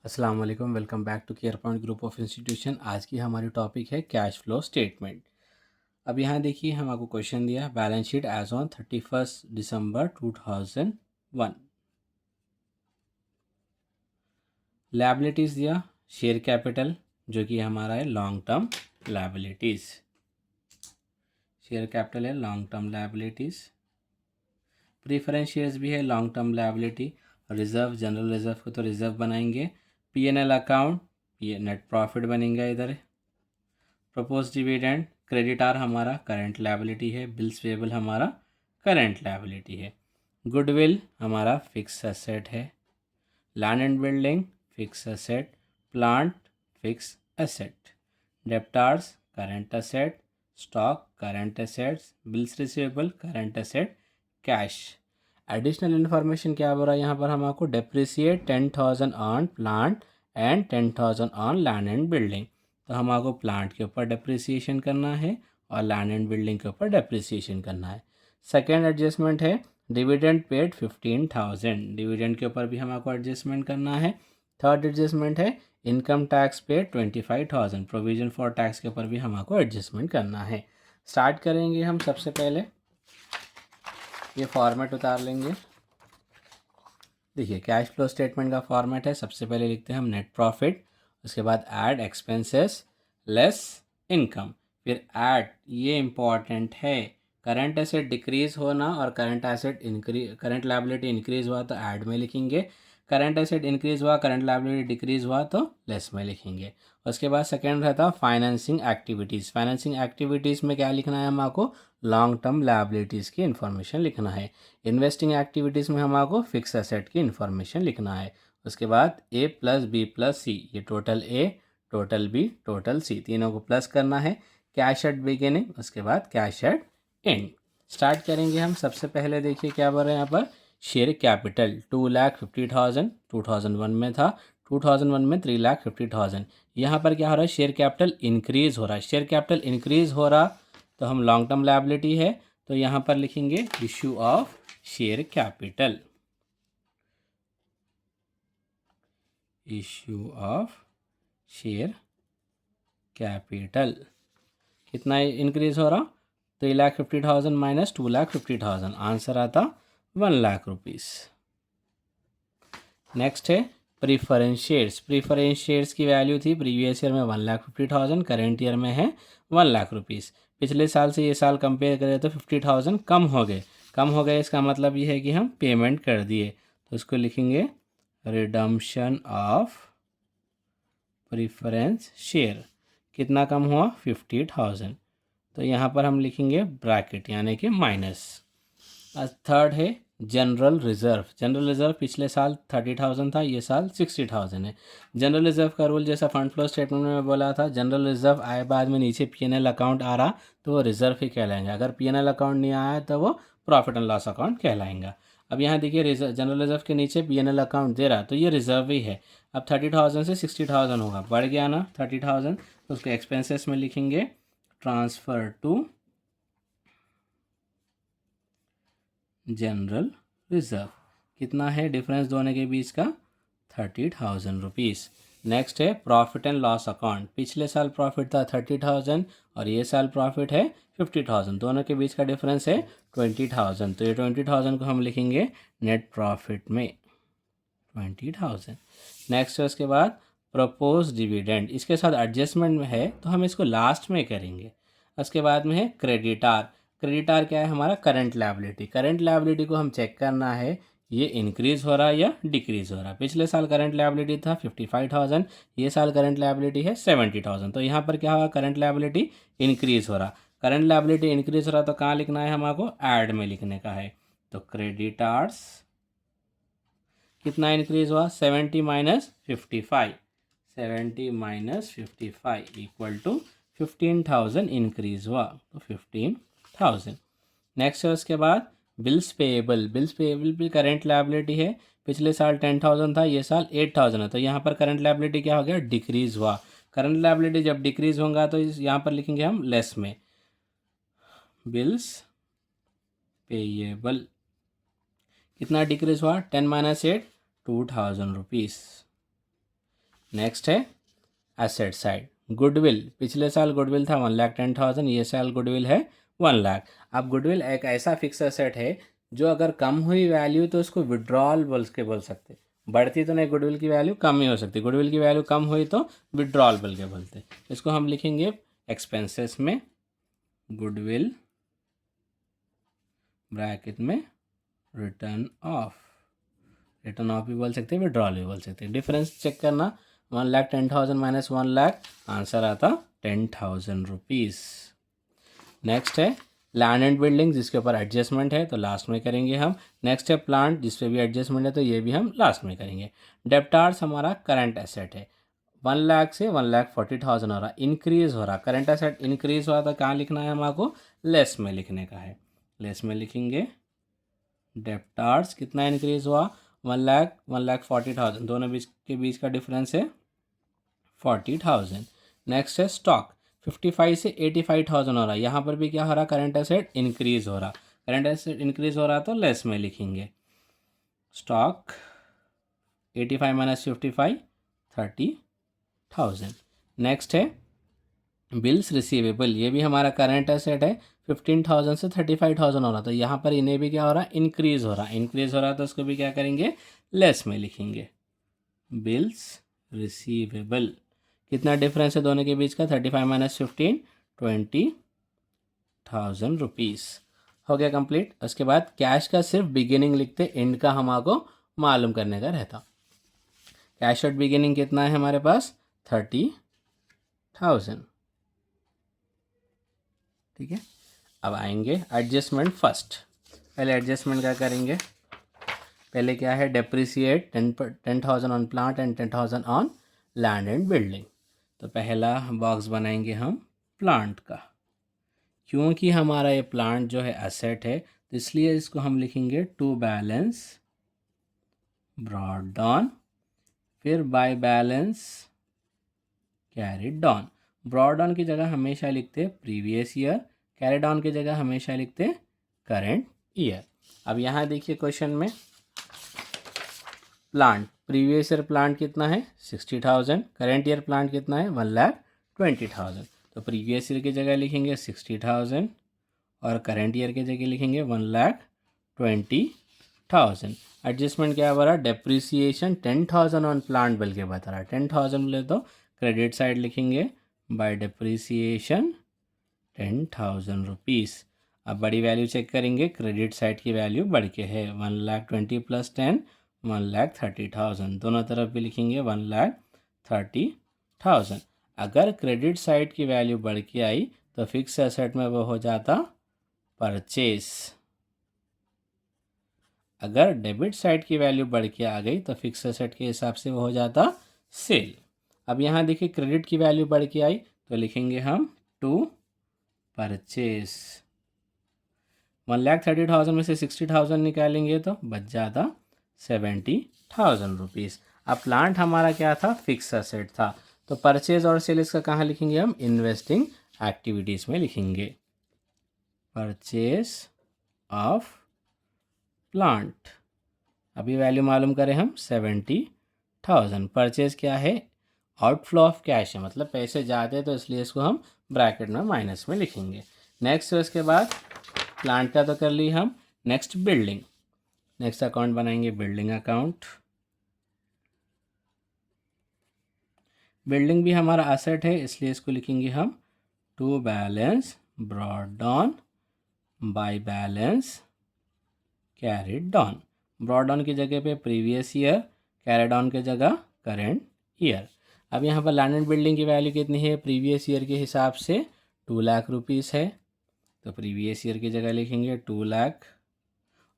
अस्सलाम वालेकुम, welcome back to care point group of institution. आज की हमारी टॉपिक है कैश फ्लो स्टेटमेंट। अब यहाँ देखिए, हम आपको क्वेश्चन दिया है balance sheet as on 31 December 2001। Liabilities दिया, शेयर कैपिटल जो कि हमारा है long term liabilities, share capital है long term liabilities. Preference shares भी है long term liability. Reserve, general reserve को तो रिजर्व बनाएंगे। P&L अकाउंट, ये नेट प्रॉफिट बनेगा इधर। प्रपोज डिविडेंड, क्रेडिटार हमारा करंट लायबिलिटी है, बिल्स पेबल हमारा करंट लायबिलिटी है। गुडविल हमारा फिक्स एसेट है। Land and building fix asset, plant fix asset. Debtors current asset, stock current assets, bills receivable current asset, cash. Additional information क्या बोल रहा है यहाँ पर हम आपको, depreciate 10,000 on plant and 10,000 on land and building. तो हम आपको प्लांट के ऊपर डेप्रिसिएशन करना है और लैंड एंड बिल्डिंग के ऊपर डेप्रिसिएशन करना है। सेकेंड एडजस्टमेंट है डिविडेंड पेड 15,000, डिविडेंड के ऊपर भी हम आपको एडजस्टमेंट करना है। थर्ड एडजस्टमेंट है income tax paid 25,000, provision for tax के ऊपर भी हम आपको एडजस्टमेंट करना है। स्टार्ट करेंगे हम। सबसे पहले ये फॉर्मेट उतार लेंगे। देखिए, कैश फ्लो स्टेटमेंट का फॉर्मेट है, सबसे पहले लिखते हैं हम नेट प्रॉफिट, उसके बाद ऐड एक्सपेंसेस लेस इनकम, फिर ऐड, ये इम्पॉर्टेंट है, करंट एसेट डिक्रीज होना और current asset increase, current liability increase हुआ तो ऐड में लिखेंगे, करंट एसेट इंक्रीज हुआ करंट लायबिलिटी डिक्रीज हुआ तो लेस में लिखेंगे। उसके बाद सेकेंड रहता फाइनेंसिंग एक्टिविटीज़। फाइनेंसिंग एक्टिविटीज़ में क्या लिखना है हम आपको, लॉन्ग टर्म लायबिलिटीज़ की इन्फॉर्मेशन लिखना है। इन्वेस्टिंग एक्टिविटीज़ में हम आपको फिक्स एसेट की इन्फॉर्मेशन लिखना है। उसके बाद A प्लस बी प्लस सी, ये total A total B total C, तीनों को प्लस करना है। कैश एट बिगिनिंग, उसके बाद कैश एट एंड। स्टार्ट करेंगे हम। सबसे पहले देखिए क्या बोल रहे हैं यहाँ पर, शेयर कैपिटल 2,50,000 2001 में था, 2001 में 3,50,000। यहाँ पर क्या हो रहा है, शेयर कैपिटल इंक्रीज हो रहा है। शेयर कैपिटल इंक्रीज हो रहा तो हम लॉन्ग टर्म लायबिलिटी है, तो यहाँ पर लिखेंगे issue of share capital, issue of share capital. कितना इंक्रीज हो रहा, 3,50,000 माइनस 2,50,000, आंसर आता 1,00,000 रुपीज़। नेक्स्ट है प्रीफरेंस शेयर्स। प्रीफरेंस शेयर्स की वैल्यू थी प्रीवियस ईयर में 1,50,000, करेंट ईयर में है 1,00,000 रुपीज़। पिछले साल से ये साल कंपेयर करें तो 50,000 कम हो गए। कम हो गए इसका मतलब ये है कि हम पेमेंट कर दिए, तो इसको लिखेंगे रिडम्पशन ऑफ प्रीफरेंस शेयर। कितना कम हुआ, 50,000, तो यहाँ पर हम लिखेंगे ब्रैकेट यानी कि माइनस। थर्ड है जनरल रिजर्व। जनरल रिजर्व पिछले साल 30,000 था, ये साल 60,000 है। जनरल रिजर्व का रूल जैसा फंड फ्लो स्टेटमेंट में बोला था, जनरल रिजर्व आए बाद में नीचे P&L अकाउंट आ रहा तो वो रिजर्व ही कहलाएंगे, अगर P&L अकाउंट नहीं आया तो वो प्रॉफिट एंड लॉस अकाउंट कहलाएंगा। अब यहाँ देखिए रिजर्व, जनरल रिजर्व के नीचे P&L अकाउंट दे रहा तो ये रिजर्व ही है। अब 30,000 से 60,000 होगा, बढ़ गया ना 30,000, तो उसके एक्सपेंसेस में लिखेंगे ट्रांसफ़र टू जनरल रिजर्व। कितना है डिफरेंस दोनों के बीच का, 30,000 रुपीज़। नेक्स्ट है प्रॉफिट एंड लॉस अकाउंट। पिछले साल प्रॉफिट था 30,000 और ये साल प्रॉफिट है 50,000, दोनों के बीच का डिफरेंस है 20,000, तो ये 20,000 को हम लिखेंगे नेट प्रॉफिट में 20,000। नेक्स्ट है उसके बाद प्रपोज डिविडेंड, इसके साथ एडजस्टमेंट में है तो हम इसको लास्ट में करेंगे। उसके बाद में है क्रेडिटार। क्रेडिटार क्या है, हमारा करंट लायबिलिटी। करंट लायबिलिटी को हम चेक करना है ये इंक्रीज हो रहा है या डिक्रीज हो रहा है। पिछले साल करंट लायबिलिटी था 55,000, ये साल करंट लायबिलिटी है 70,000, तो यहाँ पर क्या होगा, करंट लायबिलिटी इंक्रीज हो रहा। करंट लायबिलिटी इंक्रीज हो रहा तो कहाँ लिखना है, हमको ऐड में लिखने का है। तो क्रेडिटार्स कितना इंक्रीज हुआ, 70 minus 55, 70 minus 55 equal to 15,000 increase हुआ, तो 15,000। नेक्स्ट है उसके बाद बिल्स पेएबल। बिल्स पेएबल भी करंट लायबिलिटी है, पिछले साल 10,000 था, ये साल 8,000 है, तो यहाँ पर करंट लायबिलिटी क्या हो गया, डिक्रीज हुआ। करंट लायबिलिटी जब डिक्रीज होगा तो यहाँ पर लिखेंगे हम लेस में, बिल्स पेएबल। कितना डिक्रीज हुआ, 10 माइनस 8, 2,000 रुपीज़। नेक्स्ट है एसेट साइड, गुडविल, पिछले साल गुडविल था 1,10,000, ये साल गुडविल है 1,00,000। अब गुडविल एक ऐसा फिक्स एसेट है जो अगर कम हुई वैल्यू तो उसको विड्रॉल बोल सकते, बढ़ती तो नहीं, गुडविल की वैल्यू कम ही हो सकती, गुडविल की वैल्यू कम हुई तो विड्रॉल बोल के बोलते। इसको हम लिखेंगे एक्सपेंसेस में, गुडविल ब्रैकेट में रिटर्न ऑफ, रिटर्न ऑफ भी बोल सकते हैं, विड्रॉल भी बोल सकते हैं। डिफरेंस चेक करना, 1,10,000 माइनस 1,00,000 आंसर आता 10,000 रुपीज़। नेक्स्ट है लैंड एंड बिल्डिंग, जिसके ऊपर एडजस्टमेंट है तो लास्ट में करेंगे हम। नेक्स्ट है प्लांट, जिस पे भी एडजस्टमेंट है तो ये भी हम लास्ट में करेंगे। डेप्टार्स हमारा करंट एसेट है, 1,00,000 से 1,40,000 हो रहा, इंक्रीज हो रहा, करंट एसेट इंक्रीज हुआ तो कहाँ लिखना है हमारे लेस में लिखने का है, लेस में लिखेंगे। डेप्टार्स कितना इंक्रीज हुआ, 1,00,000 1,40,000, दोनों के बीच का डिफरेंस है 40,000। नेक्स्ट है स्टॉक, 55 से 85,000 हो रहा है, यहाँ पर भी क्या हो रहा, करंट एसेट इंक्रीज हो रहा, करंट एसेट इंक्रीज हो रहा तो लेस में लिखेंगे। Stock 85 minus 55 30,000। नेक्स्ट है बिल्स रिसीवेबल, ये भी हमारा करंट एसेट है, 15,000 से 35,000 हो रहा, तो यहाँ पर इन्हें भी क्या हो रहा, इंक्रीज हो रहा, इंक्रीज हो रहा तो उसको भी क्या करेंगे, लेस में लिखेंगे। बिल्स रिसीवेबल, कितना डिफरेंस है दोनों के बीच का, 35 माइनस 15 20,000 रुपीज़। हो गया कंप्लीट। उसके बाद कैश का सिर्फ बिगिनिंग लिखते, एंड का हमको मालूम करने का रहता। कैश एट बिगिनिंग कितना है हमारे पास, 30,000। ठीक है, अब आएंगे एडजस्टमेंट फर्स्ट। पहले एडजस्टमेंट क्या करेंगे, पहले क्या है, depreciate 10,000 on plant and 10,000 on land and building. तो पहला बॉक्स बनाएंगे हम प्लांट का, क्योंकि हमारा ये प्लांट जो है एसेट है तो इसलिए इसको हम लिखेंगे टू बैलेंस ब्रॉट डाउन, फिर bye balance carried down. Brought down की जगह हमेशा लिखते प्रीवियस ईयर, कैरिड डाउन की जगह हमेशा लिखते करंट ईयर। अब यहाँ देखिए क्वेश्चन में प्लांट, प्रीवियस ईयर प्लांट कितना है 60,000, करंट ईयर प्लांट कितना है 1,20,000। तो प्रीवियस ईयर की जगह लिखेंगे 60,000 और करंट ईयर की जगह लिखेंगे 1,20,000। एडजस्टमेंट क्या हो रहा है, डेप्रिसिएशन 10,000 ऑन प्लांट बोल के बता रहा है, 10,000 बोले तो क्रेडिट साइड लिखेंगे बाय डेप्रिसिएशन 10,000 रुपीज़। अब बड़ी वैल्यू चेक करेंगे, क्रेडिट साइड की वैल्यू बढ़ के है 1,20,000 प्लस 10 1,30,000, दोनों तरफ भी लिखेंगे 1,30,000। अगर क्रेडिट साइड की वैल्यू बढ़ के आई तो फिक्स एसेट में वो हो जाता परचेस, अगर डेबिट साइड की वैल्यू बढ़ के आ गई तो फिक्स एसेट के हिसाब से वो हो जाता सेल। अब यहाँ देखिए क्रेडिट की वैल्यू बढ़ के आई तो लिखेंगे हम टू परचेस, 1,30,000 में से 60,000 निकालेंगे तो बच जाता 70,000 रुपीज़। अब प्लांट हमारा क्या था, फिक्स एसेट था, तो परचेज और सेल इसका कहाँ लिखेंगे हम, इन्वेस्टिंग एक्टिविटीज़ में लिखेंगे। परचेज ऑफ प्लांट, अभी वैल्यू मालूम करें हम 70,000। परचेज क्या है, आउटफ्लो ऑफ कैश है, मतलब पैसे जाते हैं तो इसलिए इसको हम ब्रैकेट में माइनस में लिखेंगे। नेक्स्ट उसके बाद प्लांट का तो कर ली हम, नेक्स्ट बिल्डिंग, नेक्स्ट अकाउंट बनाएंगे बिल्डिंग अकाउंट। बिल्डिंग भी हमारा एसेट है इसलिए इसको लिखेंगे हम to balance brought down by balance carried down. Brought down की जगह पे प्रीवियस ईयर, कैरिड डाउन की जगह करेंट ईयर। अब यहाँ पर लैंड एंड बिल्डिंग की वैल्यू कितनी है, प्रीवियस ईयर के हिसाब से 2,00,000 रुपीज़ है, तो प्रीवियस ईयर की जगह लिखेंगे 2,00,000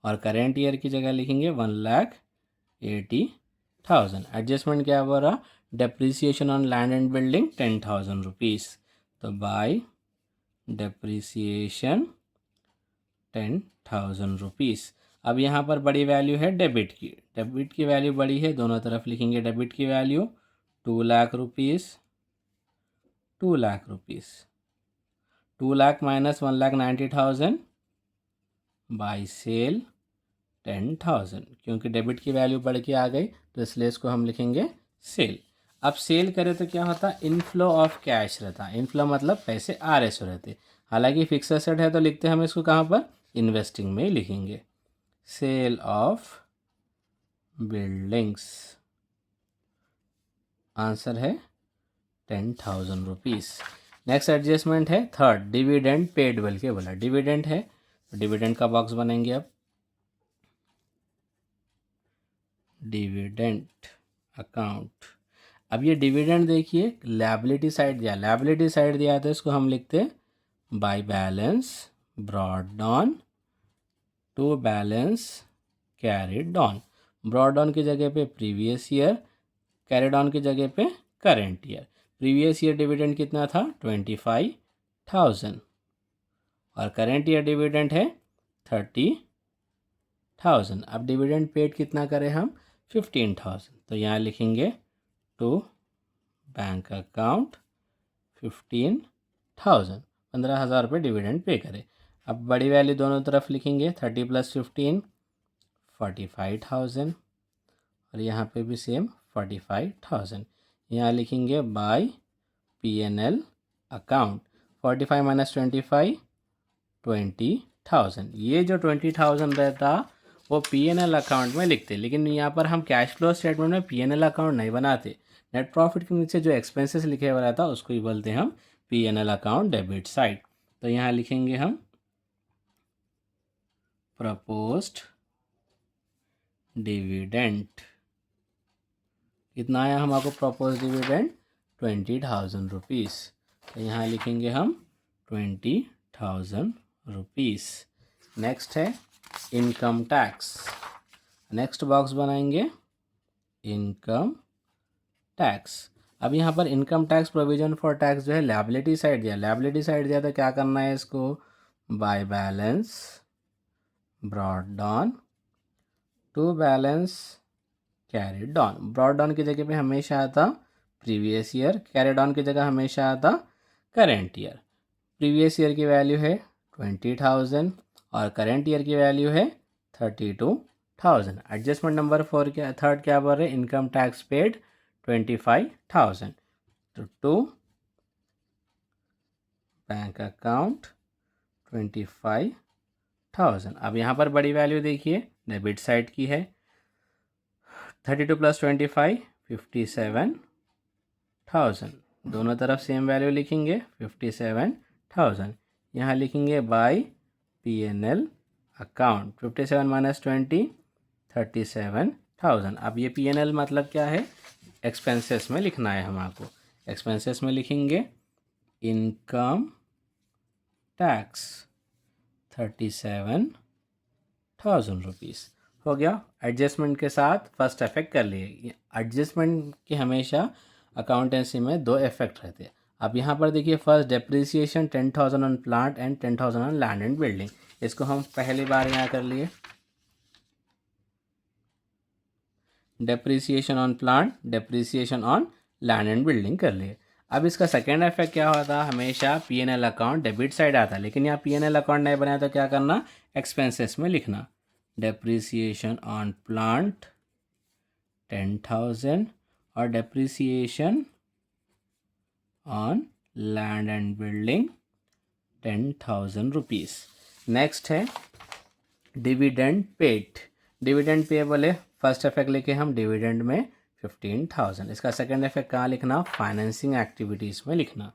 और करेंट ईयर की जगह लिखेंगे 1,80,000। एडजस्टमेंट क्या हो रहा, depreciation on land and building 10,000 rupees, तो बाय डेप्रिसिएशन 10,000 रुपीज़। अब यहाँ पर बड़ी वैल्यू है डेबिट की, डेबिट की वैल्यू बड़ी है, दोनों तरफ लिखेंगे डेबिट की value 2,00,000 rupees, 2,00,000 rupees, 2,00,000 minus 1,90,000 by sale 10,000, क्योंकि डेबिट की वैल्यू बढ़ के आ गई तो इसलिए इसको हम लिखेंगे सेल। अब सेल करें तो क्या होता, इनफ्लो ऑफ कैश रहता, इनफ्लो मतलब पैसे आ रहे सो रहते। हालांकि फिक्स एसेट है तो लिखते हैं हम इसको कहाँ पर, इन्वेस्टिंग में ही लिखेंगे। सेल ऑफ बिल्डिंग्स, आंसर है 10,000 रुपीज़। नेक्स्ट एडजस्टमेंट है थर्ड, डिविडेंड पेड बोल के बोला, डिविडेंड है तो डिविडेंड का बॉक्स बनेंगे। अब डिविडेंड अकाउंट, अब ये डिविडेंड देखिए लायबिलिटी साइड दिया, लायबिलिटी साइड दिया तो इसको हम लिखते हैं by balance brought down to balance carried down. Brought down की जगह पे प्रीवियस ईयर, कैरिड डाउन की जगह पे current year. Previous year dividend कितना था, 25,000 और करेंट ईयर डिविडेंड है 30,000। अब डिविडेंड पेड कितना करें हम, 15,000, तो यहाँ लिखेंगे टू बैंक अकाउंट 15,000, 15,000 रुपये डिविडेंड पे करे। अब बड़ी वैल्यू दोनों तरफ लिखेंगे, 30 + 15 45,000 और यहाँ पे भी सेम 45,000। यहाँ लिखेंगे बाय P&L अकाउंट, 45 - 25 20,000। ये जो 20,000 रहता वो P&L अकाउंट में लिखते, लेकिन यहाँ पर हम कैश फ्लो स्टेटमेंट में P&L अकाउंट नहीं बनाते। नेट प्रॉफिट के नीचे जो एक्सपेंसेस लिखे हुआ रहता उसको ही बोलते हैं हम P&L अकाउंट डेबिट साइड। तो यहाँ लिखेंगे हम प्रपोज्ड डिविडेंड, कितना आया हमारे प्रपोज डिविडेंड, 20,000 रुपीज़। तो यहाँ लिखेंगे हम 20,000 रुपीज़। नेक्स्ट है इनकम टैक्स, नेक्स्ट बॉक्स बनाएंगे इनकम टैक्स। अब यहाँ पर income tax provision for tax जो है लायबिलिटी साइड दिया, लायबिलिटी साइड दिया तो क्या करना है इसको, by balance brought down to balance carried down. Brought down की जगह पे हमेशा आता प्रीवियस ईयर, कैरिड डाउन की जगह हमेशा आता करेंट ईयर। प्रीवियस ईयर की वैल्यू है 20,000 और करेंट ईयर की वैल्यू है 32,000। एडजस्टमेंट नंबर 4 क्या, थर्ड क्या बोल रहे, income tax paid 25,000 to bank account 25,000। अब यहाँ पर बड़ी वैल्यू देखिए डेबिट साइड की है, 32 + 25 57,000, दोनों तरफ सेम वैल्यू लिखेंगे 57,000। यहाँ लिखेंगे बाय P&L अकाउंट, 57 - 20 37,000। अब ये P&L मतलब क्या है, एक्सपेंसेस में लिखना है हमको। एक्सपेंसेस में लिखेंगे इनकम टैक्स 37,000 रुपीज़। हो गया। एडजस्टमेंट के साथ फर्स्ट इफेक्ट कर लिए। एडजस्टमेंट के हमेशा अकाउंटेंसी में दो इफेक्ट रहते हैं। अब यहाँ पर देखिए first depreciation 10,000 on plant and 10,000 on land and building, इसको हम पहली बार यहाँ कर लिए। Depreciation on plant, depreciation on land and building कर लिए। अब इसका सेकेंड इफेक्ट क्या होता, हमेशा P&L अकाउंट डेबिट साइड आता, लेकिन यहाँ P&L अकाउंट नहीं बनाया तो क्या करना, एक्सपेंसेस में लिखना। डेप्रिसिएशन ऑन प्लांट 10,000 और depreciation on land and building 10,000 rupees. Next है डिविडेंड पेड, डिविडेंड पे बोले फर्स्ट इफेक्ट लेके हम डिविडेंड में 15,000। इसका सेकेंड इफेक्ट कहाँ लिखना, फाइनेंसिंग एक्टिविटीज़ में लिखना।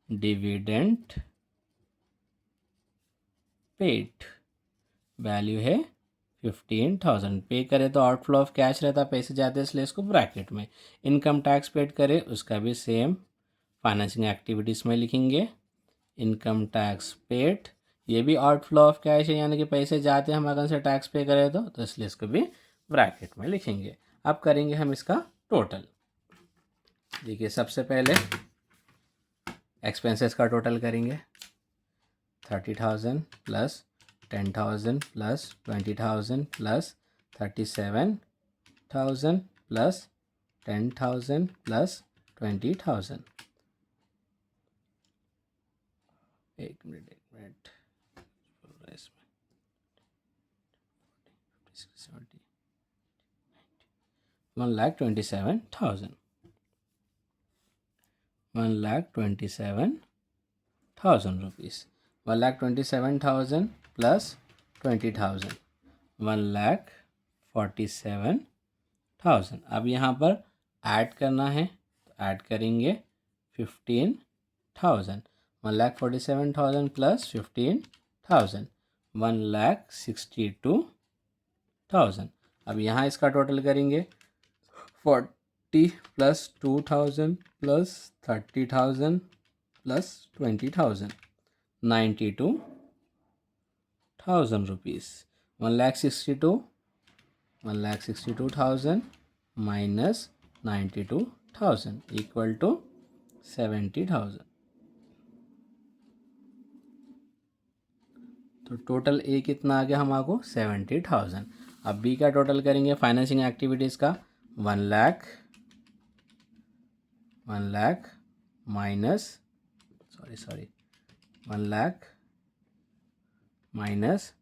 डिविडेंड पेड वैल्यू है 15,000, पे करे तो आउटफ्लो ऑफ कैश रहता, पैसे जाते इसलिए इसको ब्रैकेट में। इनकम टैक्स पेड करे उसका भी सेम फाइनेंसिंग एक्टिविटीज़ में लिखेंगे। इनकम टैक्स पेड, ये भी आउटफ्लो ऑफ कैश है, यानी कि पैसे जाते हैं हम अगर से टैक्स पे करें तो इसलिए इसको भी ब्रैकेट में लिखेंगे। अब करेंगे हम इसका टोटल। देखिए सबसे पहले एक्सपेंसेस का टोटल करेंगे, 30,000 + 10,000 + 20,000 + 37,000 + 10,000 + 20,000। एक मिनट 1,27,000। 1,27,000 रुपीज़। 1,27,000 प्लस 20,000 1,47,000। अब यहाँ पर ऐड करना है तो ऐड करेंगे 15,000। 1,47,000 प्लस 15,000 1,62,000। अब यहाँ इसका टोटल करेंगे 40 plus 2,000 plus 30,000 plus 20,000 92,000 rupees. 1,62,000 minus 92,000 equal to 70,000। तो टोटल ए कितना आ गया हमारे 70,000। अब बी का टोटल करेंगे फाइनेंसिंग एक्टिविटीज़ का 1 lakh minus 1 lakh minus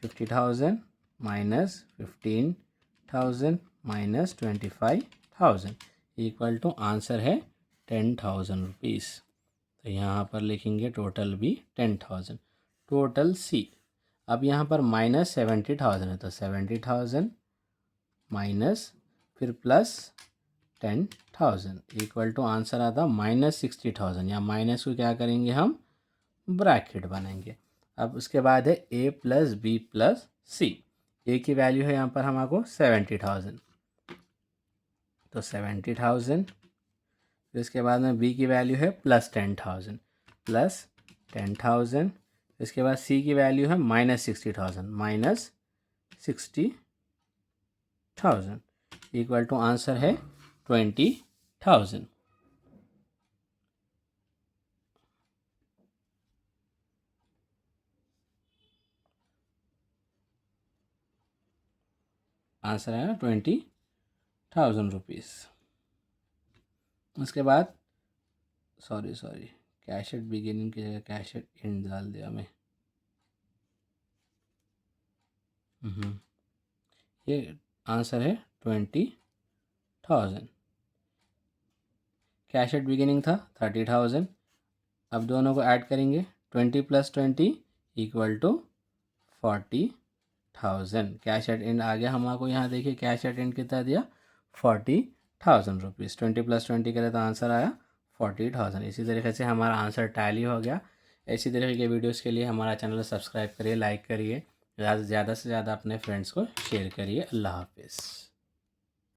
50,000 minus 15,000 minus 25,000 equal to answer है 10,000 रुपीज़। तो यहाँ पर लिखेंगे टोटल भी 10,000। Total C. अब यहाँ पर माइनस 70,000 है तो 70,000 माइनस फिर प्लस 10,000 इक्वल टू आंसर आता माइनस 60,000। या माइनस को क्या करेंगे हम ब्रैकेट बनाएंगे। अब उसके बाद है ए प्लस बी प्लस सी। ए की वैल्यू है यहाँ पर हमारे 70,000 तो 70,000। फिर इसके बाद में बी की वैल्यू है प्लस 10,000 प्लस 10,000। इसके बाद सी की वैल्यू है minus 60,000 minus 60,000 equal to answer है 20,000। आंसर है 20,000 रुपीज़। उसके बाद सॉरी कैश एट बिगिनिंग की जगह कैश एट एंड डाल दिया मैं। ये आंसर है 20,000। कैश एट बिगिनिंग था 30,000। अब दोनों को ऐड करेंगे 20 plus 20 equal to 40,000। Cash at end आ गया हमारे यहाँ। देखिए कैश एट एंड कितना दिया 40,000 रुपीज़। 20 प्लस 20 करें तो आंसर आया 40,000। इसी तरीके से हमारा आंसर टैली हो गया। इसी तरीके के वीडियोस के लिए हमारा चैनल सब्सक्राइब करिए, लाइक करिए, ज़्यादा से ज़्यादा अपने फ्रेंड्स को शेयर करिए। अल्लाह हाफिज़।